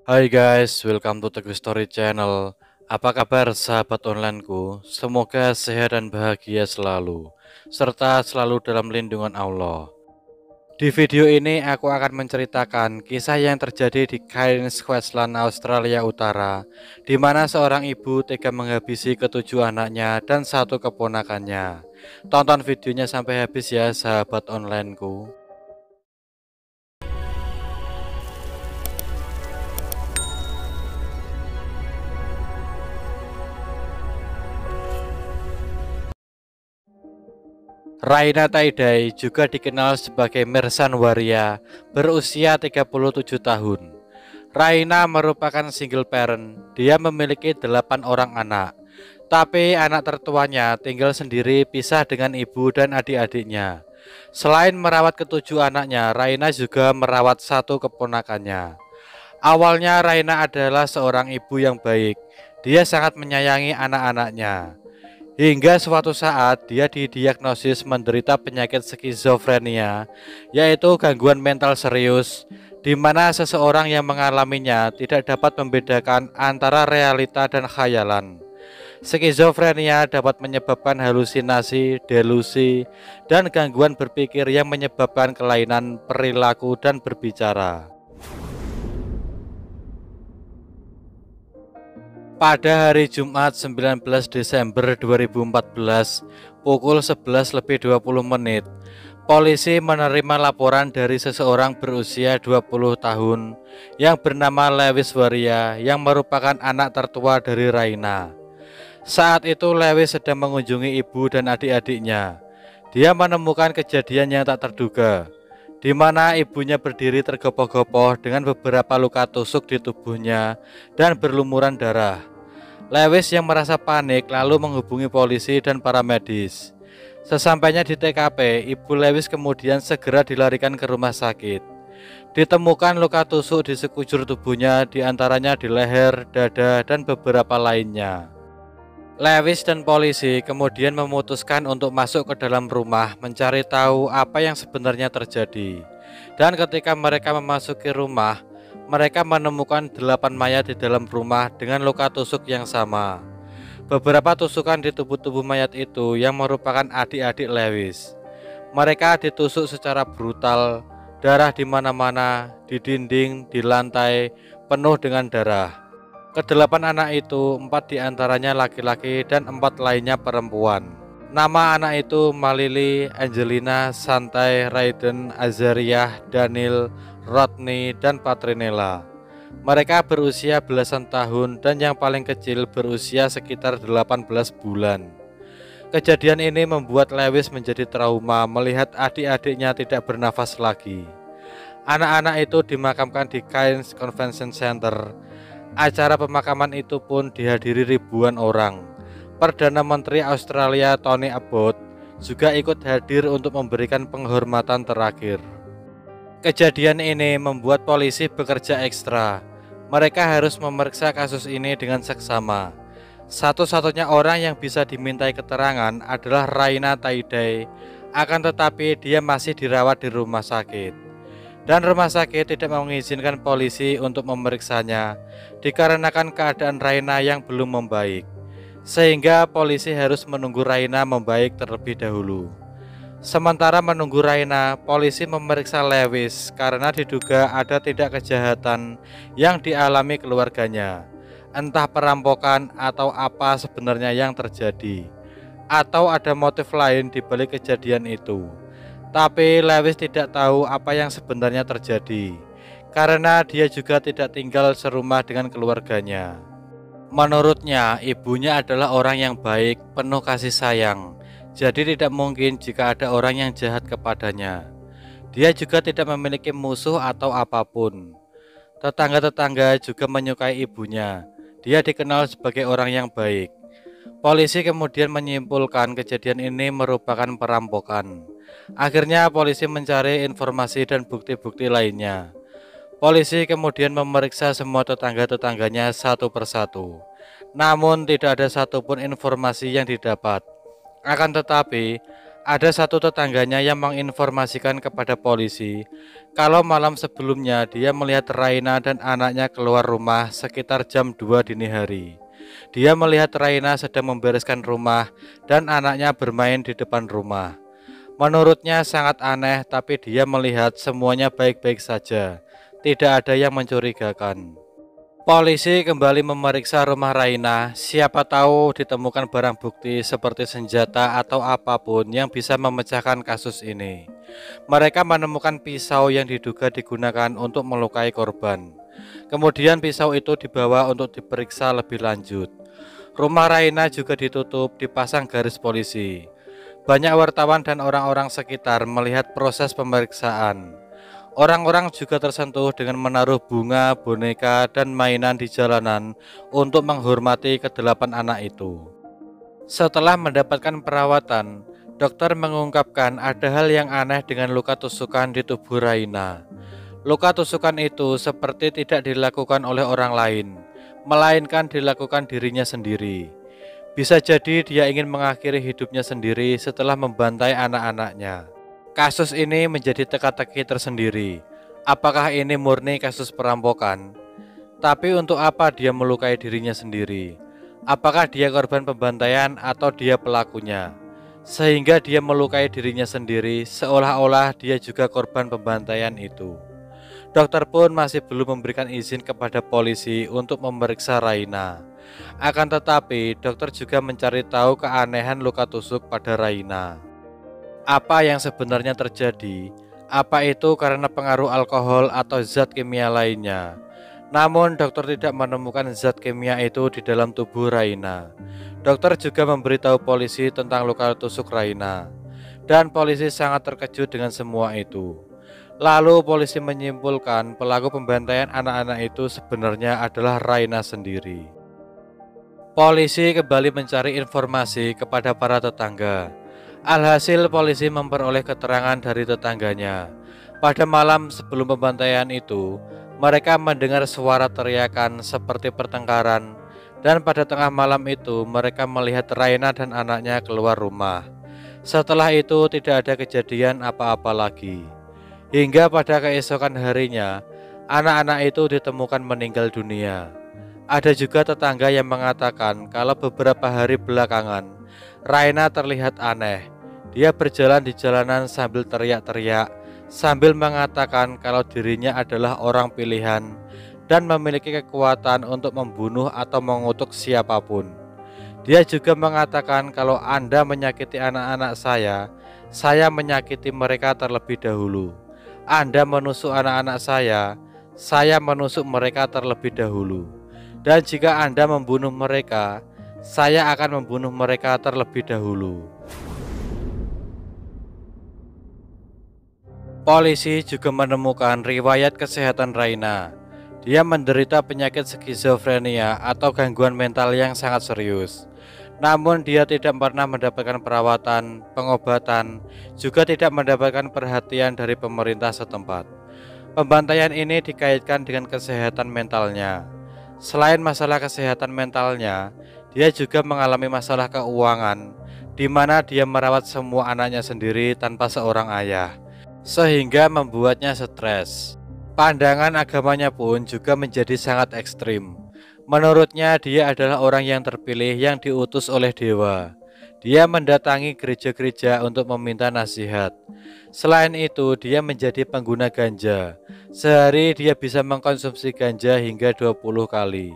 Hai guys, welcome to Teguh Story Channel. Apa kabar sahabat onlineku? Semoga sehat dan bahagia selalu, serta selalu dalam lindungan Allah. Di video ini aku akan menceritakan kisah yang terjadi di Cairns, Queensland, Australia Utara, di mana seorang ibu tega menghabisi ketujuh anaknya dan satu keponakannya. Tonton videonya sampai habis ya sahabat onlineku. Raina Taidai, juga dikenal sebagai Mersan Waria, berusia 37 tahun. Raina merupakan single parent. Dia memiliki 8 orang anak. Tapi anak tertuanya tinggal sendiri pisah dengan ibu dan adik-adiknya. Selain merawat ketujuh anaknya, Raina juga merawat satu keponakannya. Awalnya Raina adalah seorang ibu yang baik. Dia sangat menyayangi anak-anaknya. Hingga suatu saat dia didiagnosis menderita penyakit skizofrenia, yaitu gangguan mental serius, di mana seseorang yang mengalaminya tidak dapat membedakan antara realita dan khayalan. Skizofrenia dapat menyebabkan halusinasi, delusi, dan gangguan berpikir yang menyebabkan kelainan perilaku dan berbicara. Pada hari Jumat 19 Desember 2014 pukul 11:20, polisi menerima laporan dari seseorang berusia 20 tahun yang bernama Lewis Waria yang merupakan anak tertua dari Raina. Saat itu Lewis sedang mengunjungi ibu dan adik-adiknya. Dia menemukan kejadian yang tak terduga, di mana ibunya berdiri tergopoh-gopoh dengan beberapa luka tusuk di tubuhnya dan berlumuran darah. Lewis yang merasa panik lalu menghubungi polisi dan para medis. Sesampainya di TKP, ibu Lewis kemudian segera dilarikan ke rumah sakit. Ditemukan luka tusuk di sekujur tubuhnya, diantaranya di leher, dada, dan beberapa lainnya. Lewis dan polisi kemudian memutuskan untuk masuk ke dalam rumah mencari tahu apa yang sebenarnya terjadi. Dan ketika mereka memasuki rumah, mereka menemukan 8 mayat di dalam rumah dengan luka tusuk yang sama. Beberapa tusukan di tubuh mayat itu yang merupakan adik-adik Lewis. Mereka ditusuk secara brutal, darah di mana-mana, di dinding, di lantai, penuh dengan darah. Kedelapan anak itu, 4 diantaranya laki-laki dan 4 lainnya perempuan. Nama anak itu Malili, Angelina, Santai, Raiden, Azariah, Daniel, Rodney, dan Patrinella. Mereka berusia belasan tahun dan yang paling kecil berusia sekitar 18 bulan. Kejadian ini membuat Lewis menjadi trauma melihat adik-adiknya tidak bernafas lagi. Anak-anak itu dimakamkan di Cairns Convention Center. Acara pemakaman itu pun dihadiri ribuan orang. Perdana Menteri Australia Tony Abbott juga ikut hadir untuk memberikan penghormatan terakhir. Kejadian ini membuat polisi bekerja ekstra. Mereka harus memeriksa kasus ini dengan seksama. Satu-satunya orang yang bisa dimintai keterangan adalah Raina Taidai, akan tetapi dia masih dirawat di rumah sakit. Dan rumah sakit tidak mengizinkan polisi untuk memeriksanya, dikarenakan keadaan Raina yang belum membaik. Sehingga polisi harus menunggu Raina membaik terlebih dahulu. Sementara menunggu Raina, polisi memeriksa Lewis karena diduga ada tindak kejahatan yang dialami keluarganya. Entah perampokan atau apa sebenarnya yang terjadi, atau ada motif lain di balik kejadian itu. Tapi Lewis tidak tahu apa yang sebenarnya terjadi, karena dia juga tidak tinggal serumah dengan keluarganya. Menurutnya, ibunya adalah orang yang baik, penuh kasih sayang. Jadi tidak mungkin jika ada orang yang jahat kepadanya. Dia juga tidak memiliki musuh atau apapun. Tetangga-tetangga juga menyukai ibunya. Dia dikenal sebagai orang yang baik. Polisi kemudian menyimpulkan kejadian ini merupakan perampokan. Akhirnya polisi mencari informasi dan bukti-bukti lainnya. Polisi kemudian memeriksa semua tetangga-tetangganya satu persatu. Namun tidak ada satupun informasi yang didapat. Akan tetapi, Ada satu tetangganya yang menginformasikan kepada polisi kalau malam sebelumnya dia melihat Raina dan anaknya keluar rumah sekitar jam 2 dini hari. Dia melihat Raina sedang membereskan rumah dan anaknya bermain di depan rumah. Menurutnya sangat aneh, tapi dia melihat semuanya baik-baik saja. Tidak ada yang mencurigakan. Polisi kembali memeriksa rumah Raina, siapa tahu ditemukan barang bukti seperti senjata atau apapun yang bisa memecahkan kasus ini. Mereka menemukan pisau yang diduga digunakan untuk melukai korban. Kemudian pisau itu dibawa untuk diperiksa lebih lanjut. Rumah Raina juga ditutup, dipasang garis polisi. Banyak wartawan dan orang-orang sekitar melihat proses pemeriksaan. Orang-orang juga tersentuh dengan menaruh bunga, boneka, dan mainan di jalanan untuk menghormati kedelapan anak itu. Setelah mendapatkan perawatan, dokter mengungkapkan ada hal yang aneh dengan luka tusukan di tubuh Raina. Luka tusukan itu seperti tidak dilakukan oleh orang lain, melainkan dilakukan dirinya sendiri. Bisa jadi dia ingin mengakhiri hidupnya sendiri setelah membantai anak-anaknya. Kasus ini menjadi teka-teki tersendiri. Apakah ini murni kasus perampokan? Tapi untuk apa dia melukai dirinya sendiri? Apakah dia korban pembantaian atau dia pelakunya? Sehingga dia melukai dirinya sendiri seolah-olah dia juga korban pembantaian itu. Dokter pun masih belum memberikan izin kepada polisi untuk memeriksa Raina. Akan tetapi, dokter juga mencari tahu keanehan luka tusuk pada Raina. Apa yang sebenarnya terjadi? Apa itu karena pengaruh alkohol atau zat kimia lainnya? Namun dokter tidak menemukan zat kimia itu di dalam tubuh Raina. Dokter juga memberitahu polisi tentang luka tusuk Raina. Dan polisi sangat terkejut dengan semua itu. Lalu polisi menyimpulkan pelaku pembantaian anak-anak itu sebenarnya adalah Raina sendiri. Polisi kembali mencari informasi kepada para tetangga. Alhasil polisi memperoleh keterangan dari tetangganya. Pada malam sebelum pembantaian itu, mereka mendengar suara teriakan seperti pertengkaran, dan pada tengah malam itu mereka melihat Raina dan anaknya keluar rumah. Setelah itu tidak ada kejadian apa-apa lagi. Hingga pada keesokan harinya, anak-anak itu ditemukan meninggal dunia. Ada juga tetangga yang mengatakan kalau beberapa hari belakangan Raina terlihat aneh. Dia berjalan di jalanan sambil teriak-teriak, sambil mengatakan kalau dirinya adalah orang pilihan dan memiliki kekuatan untuk membunuh atau mengutuk siapapun. Dia juga mengatakan kalau Anda menyakiti anak-anak saya menyakiti mereka terlebih dahulu. Anda menusuk anak-anak saya menusuk mereka terlebih dahulu. Dan jika Anda membunuh mereka, saya akan membunuh mereka terlebih dahulu. Polisi juga menemukan riwayat kesehatan Raina. Dia menderita penyakit skizofrenia atau gangguan mental yang sangat serius. Namun dia tidak pernah mendapatkan perawatan, pengobatan, juga tidak mendapatkan perhatian dari pemerintah setempat. Pembantaian ini dikaitkan dengan kesehatan mentalnya. Selain masalah kesehatan mentalnya, dia juga mengalami masalah keuangan, di mana dia merawat semua anaknya sendiri tanpa seorang ayah, sehingga membuatnya stres. Pandangan agamanya pun juga menjadi sangat ekstrim. Menurutnya dia adalah orang yang terpilih yang diutus oleh dewa. Dia mendatangi gereja-gereja untuk meminta nasihat. Selain itu, dia menjadi pengguna ganja. Sehari dia bisa mengkonsumsi ganja hingga 20 kali.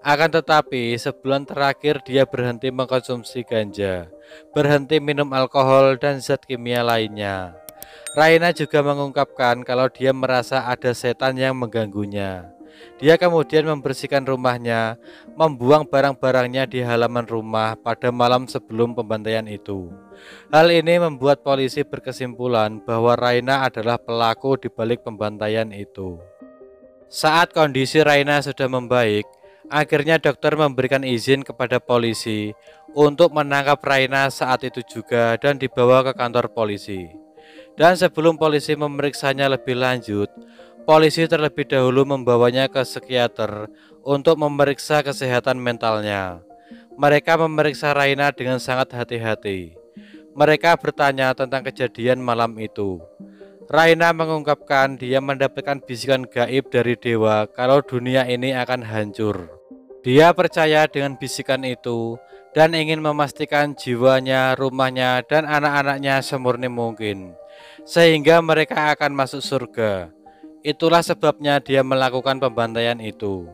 Akan tetapi, sebulan terakhir dia berhenti mengkonsumsi ganja, berhenti minum alkohol dan zat kimia lainnya. Raina juga mengungkapkan kalau dia merasa ada setan yang mengganggunya. Dia kemudian membersihkan rumahnya, membuang barang-barangnya di halaman rumah pada malam sebelum pembantaian itu. Hal ini membuat polisi berkesimpulan bahwa Raina adalah pelaku di balik pembantaian itu. Saat kondisi Raina sudah membaik, akhirnya dokter memberikan izin kepada polisi untuk menangkap Raina saat itu juga dan dibawa ke kantor polisi. Dan sebelum polisi memeriksanya lebih lanjut, polisi terlebih dahulu membawanya ke psikiater untuk memeriksa kesehatan mentalnya. Mereka memeriksa Raina dengan sangat hati-hati. Mereka bertanya tentang kejadian malam itu. Raina mengungkapkan dia mendapatkan bisikan gaib dari dewa kalau dunia ini akan hancur. Dia percaya dengan bisikan itu dan ingin memastikan jiwanya, rumahnya, dan anak-anaknya semurni mungkin, sehingga mereka akan masuk surga. Itulah sebabnya dia melakukan pembantaian itu.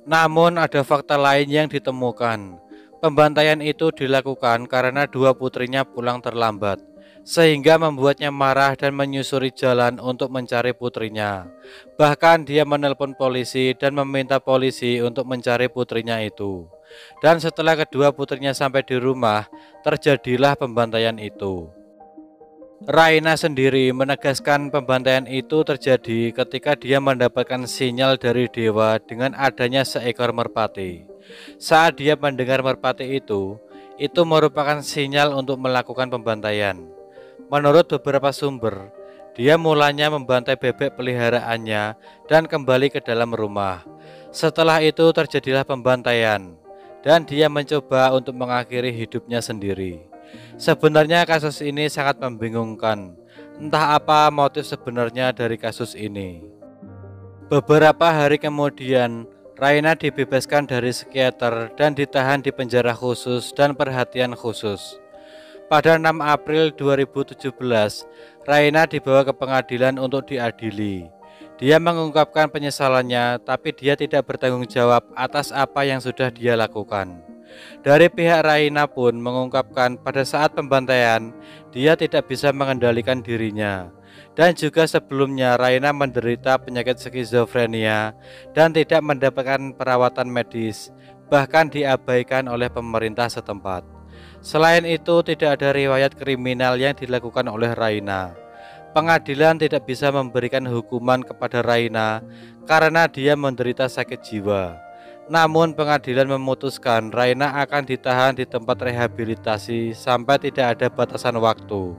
Namun ada fakta lain yang ditemukan. Pembantaian itu dilakukan karena dua putrinya pulang terlambat, sehingga membuatnya marah dan menyusuri jalan untuk mencari putrinya. Bahkan dia menelpon polisi dan meminta polisi untuk mencari putrinya itu. Dan setelah kedua putrinya sampai di rumah, terjadilah pembantaian itu. Raina sendiri menegaskan pembantaian itu terjadi ketika dia mendapatkan sinyal dari dewa dengan adanya seekor merpati. Saat dia mendengar merpati itu merupakan sinyal untuk melakukan pembantaian. Menurut beberapa sumber, dia mulanya membantai bebek peliharaannya dan kembali ke dalam rumah. Setelah itu terjadilah pembantaian, dan dia mencoba untuk mengakhiri hidupnya sendiri. Sebenarnya kasus ini sangat membingungkan. Entah apa motif sebenarnya dari kasus ini. Beberapa hari kemudian, Raina dibebaskan dari psikiater dan ditahan di penjara khusus dan perhatian khusus. Pada 6 April 2017, Raina dibawa ke pengadilan untuk diadili. Dia mengungkapkan penyesalannya, tapi dia tidak bertanggung jawab atas apa yang sudah dia lakukan. Dari pihak Raina pun mengungkapkan pada saat pembantaian, dia tidak bisa mengendalikan dirinya. Dan juga sebelumnya Raina menderita penyakit skizofrenia dan tidak mendapatkan perawatan medis, bahkan diabaikan oleh pemerintah setempat. Selain itu, tidak ada riwayat kriminal yang dilakukan oleh Raina. Pengadilan tidak bisa memberikan hukuman kepada Raina karena dia menderita sakit jiwa. Namun pengadilan memutuskan Raina akan ditahan di tempat rehabilitasi sampai tidak ada batasan waktu.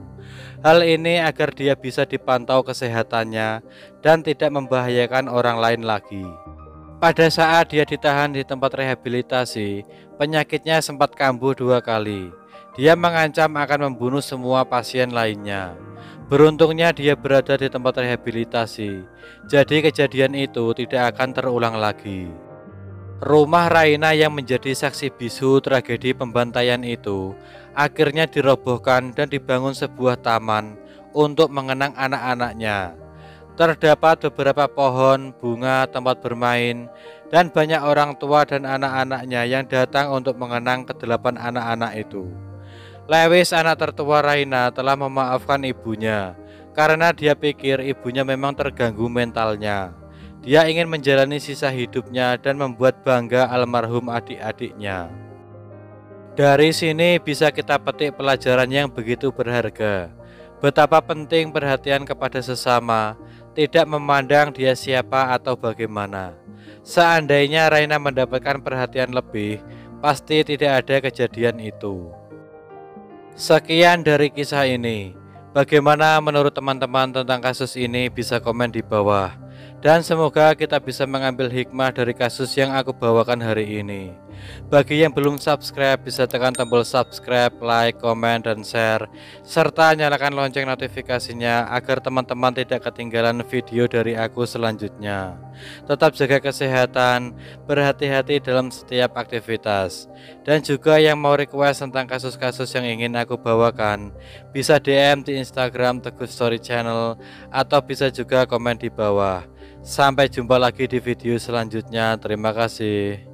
Hal ini agar dia bisa dipantau kesehatannya dan tidak membahayakan orang lain lagi. Pada saat dia ditahan di tempat rehabilitasi, penyakitnya sempat kambuh 2 kali. Dia mengancam akan membunuh semua pasien lainnya. Beruntungnya dia berada di tempat rehabilitasi, jadi kejadian itu tidak akan terulang lagi. Rumah Raina yang menjadi saksi bisu tragedi pembantaian itu akhirnya dirobohkan dan dibangun sebuah taman untuk mengenang anak-anaknya. Terdapat beberapa pohon, bunga, tempat bermain, dan banyak orang tua dan anak-anaknya yang datang untuk mengenang ke-8 anak-anak itu. Lewis, anak tertua Raina, telah memaafkan ibunya karena dia pikir ibunya memang terganggu mentalnya. Dia ingin menjalani sisa hidupnya dan membuat bangga almarhum adik-adiknya. Dari sini bisa kita petik pelajaran yang begitu berharga. Betapa penting perhatian kepada sesama, tidak memandang dia siapa atau bagaimana. Seandainya Raina mendapatkan perhatian lebih, pasti tidak ada kejadian itu. Sekian dari kisah ini. Bagaimana menurut teman-teman tentang kasus ini? Bisa komen di bawah. Dan semoga kita bisa mengambil hikmah dari kasus yang aku bawakan hari ini. Bagi yang belum subscribe, bisa tekan tombol subscribe, like, komen, dan share, serta nyalakan lonceng notifikasinya agar teman-teman tidak ketinggalan video dari aku selanjutnya. Tetap jaga kesehatan, berhati-hati dalam setiap aktivitas. Dan juga yang mau request tentang kasus-kasus yang ingin aku bawakan, bisa DM di Instagram Teguh Story Channel, atau bisa juga komen di bawah. Sampai jumpa lagi di video selanjutnya. Terima kasih.